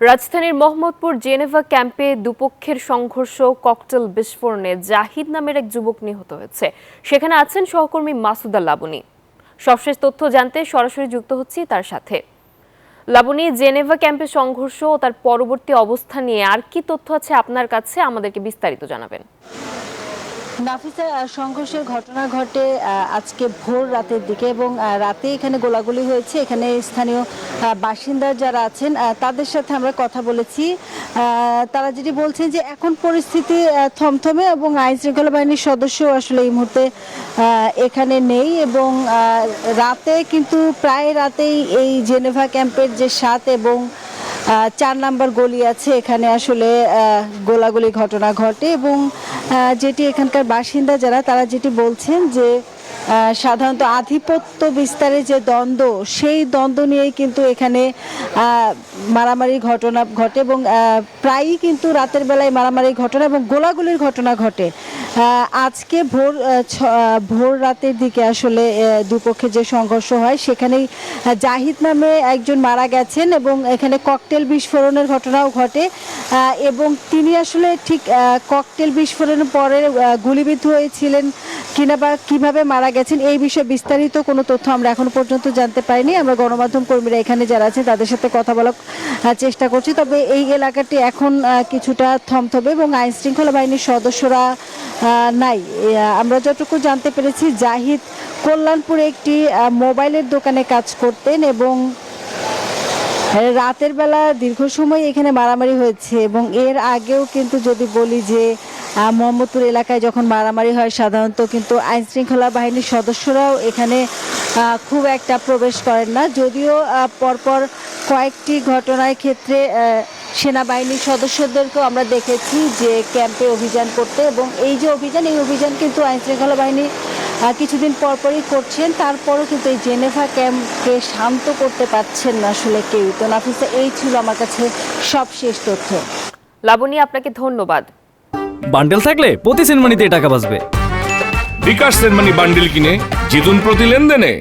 রাজধানীর মোহাম্মদপুর জেনেভা ক্যাম্পে দুপক্ষের সংঘর্ষ ককটেল বিস্ফোরণে জাহিদ নামের এক যুবক নিহত হয়েছে। সেখানে আছেন সহকর্মী মাসুদা লাবনী। সবশেষ তথ্য জানতে সরাসরি যুক্ত হচ্ছি তার সাথে। লাবনী, জেনেভা ক্যাম্পে সংঘর্ষ ও তার পরবর্তী অবস্থা নিয়ে আর কি তথ্য আছে আপনার কাছে, আমাদেরকে বিস্তারিত জানাবেন। নাফিসা, সংঘর্ষের ঘটনা ঘটে আজকে ভোর রাতের দিকে এবং রাতে এখানে গোলাগুলি হয়েছে। এখানে স্থানীয় বাসিন্দা যারা আছেন তাদের সাথে আমরা কথা বলেছি। তারা যেটি বলছেন যে এখন পরিস্থিতি থমথমে এবং আইন শৃঙ্খলা বাহিনীর সদস্য আসলে এই মুহূর্তে এখানে নেই এবং রাতে কিন্তু প্রায় রাতেই এই জেনেভা ক্যাম্পের যে ৭ এবং ৪ নাম্বার গলি আছে এখানে আসলে গোলাগুলি ঘটনা ঘটে এবং যেটি এখানকার বাসিন্দা যারা তারা যেটি বলছেন যে সাধারণত আধিপত্য বিস্তারের যে দ্বন্দ্ব, সেই দ্বন্দ্ব নিয়েই কিন্তু এখানে মারামারি ঘটনা ঘটে এবং প্রায়ই কিন্তু রাতের বেলায় মারামারি ঘটনা এবং গোলাগুলির ঘটনা ঘটে। আজকে ভোর রাতের দিকে আসলে দুপক্ষে যে সংঘর্ষ হয় সেখানেই জাহিদ নামে একজন মারা গেছেন এবং এখানে ককটেল বিস্ফোরণের ঘটনাও ঘটে এবং তিনি আসলে ঠিক ককটেল বিস্ফোরণের পরে গুলিবিদ্ধ হয়েছিলেন কিনা বা কীভাবে মারা গেছেন এই বিষয়ে বিস্তারিত কোনো তথ্য আমরা এখনো পর্যন্ত জানতে পারিনি। আমরা গণমাধ্যম কর্মীরা এখানে যারা আছেন তাদের সাথে কথা বলার চেষ্টা করছি। তবে এই এলাকাটি এখন কিছুটা থমথমে এবং আইন শৃঙ্খলা বাহিনীর সদস্যরা নাই। আমরা যতটুকু জানতে পেরেছি জাহিদ কল্যাণপুরে একটি মোবাইলের দোকানে কাজ করতেন এবং রাতের বেলা দীর্ঘ সময় এখানে মারামারি হয়েছে এবং এর আগেও কিন্তু যদি বলি যে মোহাম্মদপুর এলাকায় যখন মারামারি হয় সাধারণত কিন্তু আইন শৃঙ্খলা বাহিনীর সদস্যরাও এখানে খুব একটা প্রবেশ করেন না, যদিও পরপর কয়েকটি ঘটনার ক্ষেত্রে সেনাবাহিনীর সদস্যদেরকেও আমরা দেখেছি যে ক্যাম্পে অভিযান করতে এবং এই অভিযান কিন্তু আইন শৃঙ্খলা বাহিনী কিছুদিন পরপরই করছেন। তারপরও কিন্তু এই জেনেভা ক্যাম্পকে শান্ত করতে পারছেন না আসলে কেউ। তো নাফিসা, এই ছিল আমার কাছে সবশেষ তথ্য। লাবনী, আপনাকে ধন্যবাদ। বান্ডেল থাকলে প্রতি সেনমানিতে টাকা বাঁচবে। বিকাশ সেনমানি বান্ডেল কিনে জিতুন প্রতি লেনদেনে।